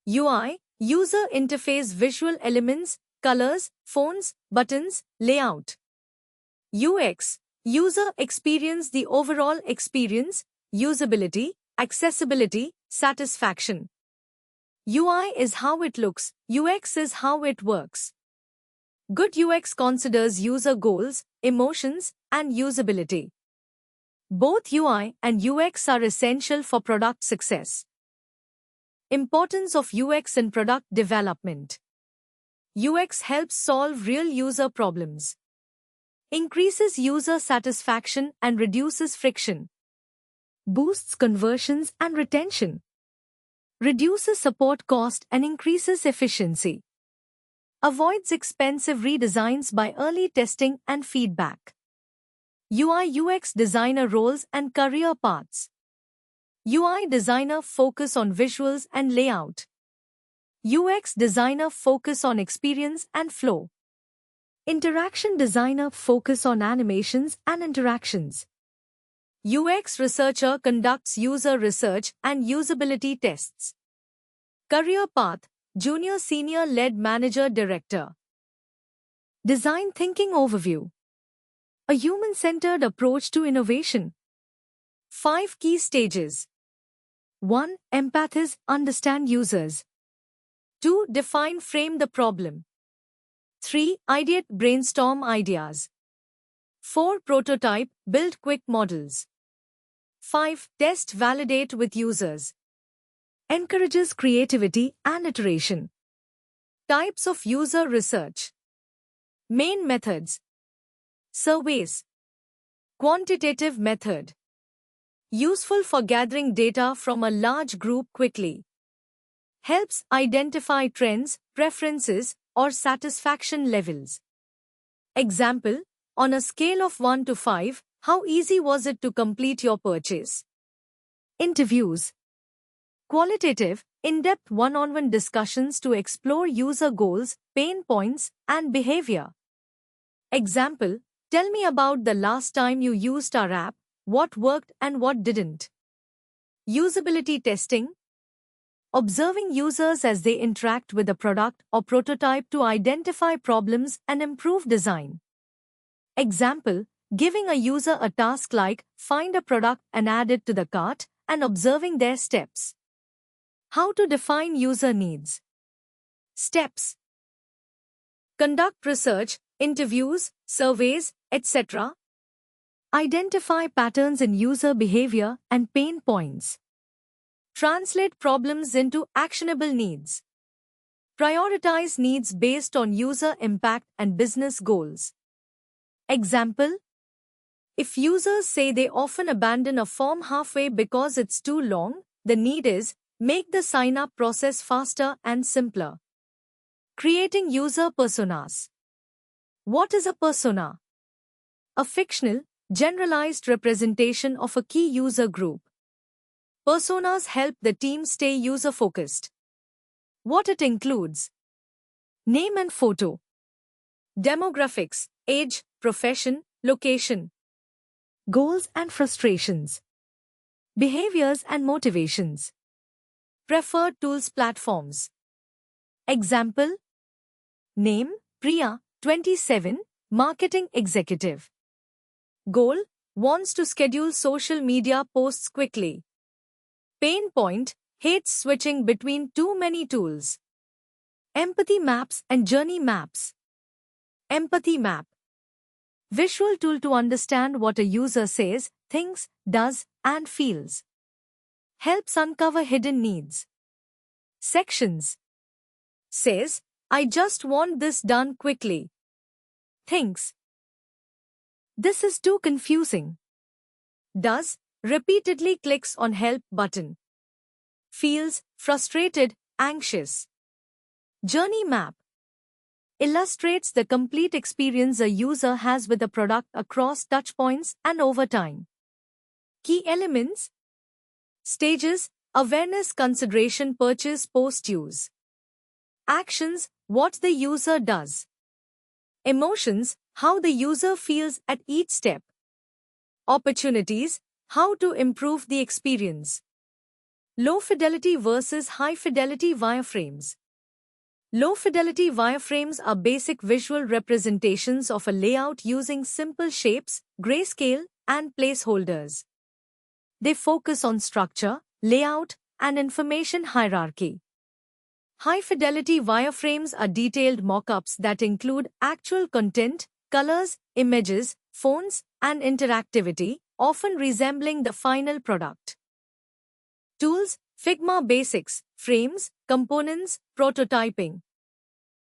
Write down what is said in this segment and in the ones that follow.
UI, user interface visual elements, colors, fonts, buttons, layout. UX, user experience the overall experience, usability, accessibility, satisfaction. UI is how it looks, UX is how it works. Good UX considers user goals, emotions, and usability. Both UI and UX are essential for product success. Importance of UX in product development. UX helps solve real user problems. Increases user satisfaction and reduces friction. Boosts conversions and retention. Reduces support cost and increases efficiency. Avoids expensive redesigns by early testing and feedback. UI/UX designer roles and career paths. UI designer focus on visuals and layout. UX designer focus on experience and flow. Interaction designer focus on animations and interactions. UX researcher conducts user research and usability tests. Career path: junior senior lead manager director. Design thinking overview. A human-centered approach to innovation. 5 key stages. 1. Empathize, understand users. 2. Define, frame the problem. 3. Ideate, brainstorm ideas. 4. Prototype, build quick models. 5. Test, validate with users. Encourages creativity and iteration. Types of user research. Main methods. Surveys. Quantitative method. Useful for gathering data from a large group quickly. Helps identify trends, preferences, or satisfaction levels. Example, on a scale of 1 to 5, how easy was it to complete your purchase? Interviews. Qualitative, in-depth one-on-one discussions to explore user goals, pain points, and behavior. Example, tell me about the last time you used our app, what worked and what didn't. Usability testing. Observing users as they interact with a product or prototype to identify problems and improve design. Example, giving a user a task like find a product and add it to the cart and observing their steps. How to define user needs. Steps. Conduct research, interviews, surveys, etc. Identify patterns in user behavior and pain points. Translate problems into actionable needs. Prioritize needs based on user impact and business goals. Example, if users say they often abandon a form halfway because it's too long, the need is, make the sign-up process faster and simpler. Creating user personas. What is a persona? A fictional, generalized representation of a key user group. Personas help the team stay user-focused. What it includes. Name and photo. Demographics, age, profession, location. Goals and frustrations. Behaviors and motivations. Preferred tools platforms. Example. Name, Priya, 27, marketing executive. Goal, wants to schedule social media posts quickly. Pain point, hates switching between too many tools. Empathy maps and journey maps. Empathy map. Visual tool to understand what a user says, thinks, does, and feels. Helps uncover hidden needs. Sections. Says, I just want this done quickly. Thinks, this is too confusing. Does, repeatedly clicks on help button. Feels, frustrated, anxious. Journey map. Illustrates the complete experience a user has with a product across touchpoints and over time. Key elements. Stages, awareness, consideration, purchase, post-use. Actions, what the user does. Emotions, how the user feels at each step. Opportunities, how to improve the experience. Low-fidelity versus high-fidelity wireframes. Low-fidelity wireframes are basic visual representations of a layout using simple shapes, grayscale, and placeholders. They focus on structure, layout, and information hierarchy. High-fidelity wireframes are detailed mock-ups that include actual content, colors, images, fonts, and interactivity, often resembling the final product. Tools: Figma Basics, Frames, Components, Prototyping.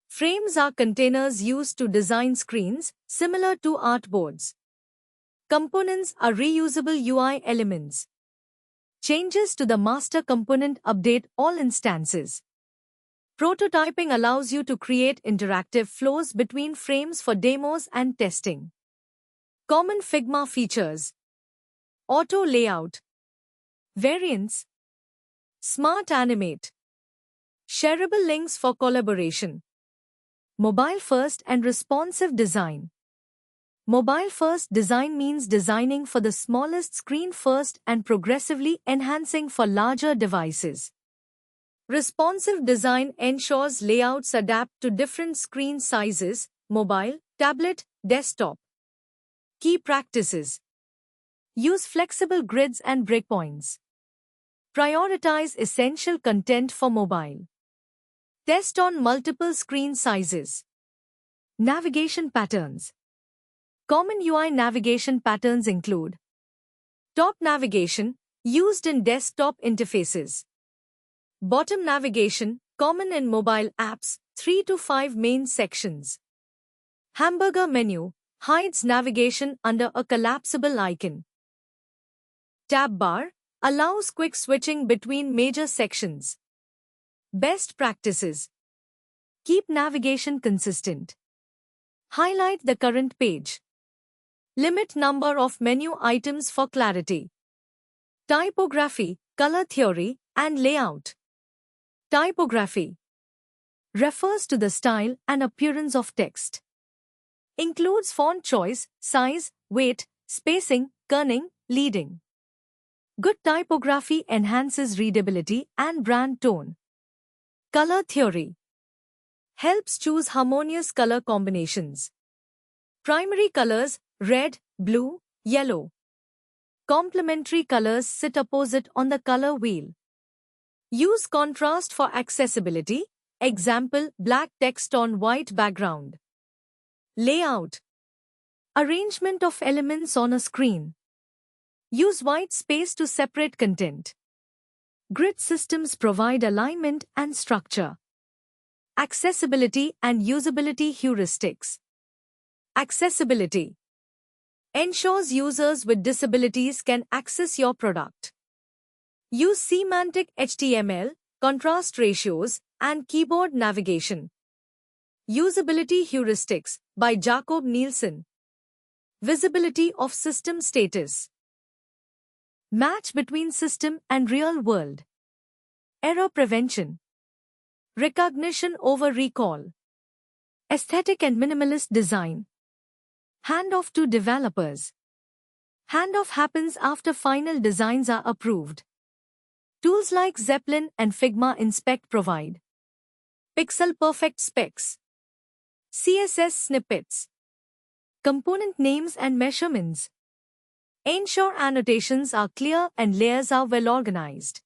Frames are containers used to design screens, similar to artboards. Components are reusable UI elements. Changes to the master component update all instances. Prototyping allows you to create interactive flows between frames for demos and testing. Common Figma features: Auto Layout, Variants, Smart Animate, Shareable links for collaboration. Mobile-first and responsive design. Mobile-first design means designing for the smallest screen first and progressively enhancing for larger devices. Responsive design ensures layouts adapt to different screen sizes, mobile, tablet, desktop. Key practices: Use flexible grids and breakpoints. Prioritize essential content for mobile. Test on multiple screen sizes. Navigation patterns. Common UI navigation patterns include: Top navigation, used in desktop interfaces. Bottom navigation, common in mobile apps, 3 to 5 main sections. Hamburger menu, hides navigation under a collapsible icon. Tab bar, allows quick switching between major sections. Best practices: Keep navigation consistent. Highlight the current page. Limit number of menu items for clarity. Typography, color theory, and layout. Typography refers to the style and appearance of text. Includes font choice, size, weight, spacing, kerning, leading. Good typography enhances readability and brand tone. Color theory helps choose harmonious color combinations. Primary colors: red, blue, yellow. Complementary colors sit opposite on the color wheel. Use contrast for accessibility. Example: black text on white background. Layout: arrangement of elements on a screen. Use white space to separate content. Grid systems provide alignment and structure. Accessibility and usability heuristics. Accessibility ensures users with disabilities can access your product. Use semantic HTML, contrast ratios, and keyboard navigation. Usability heuristics by Jakob Nielsen. Visibility of system status. Match between system and real world. Error prevention. Recognition over recall. Aesthetic and minimalist design. Handoff to developers. Handoff happens after final designs are approved. Tools like Zeppelin and Figma Inspect provide pixel-perfect specs, CSS snippets, component names and measurements. Ensure annotations are clear and layers are well organized.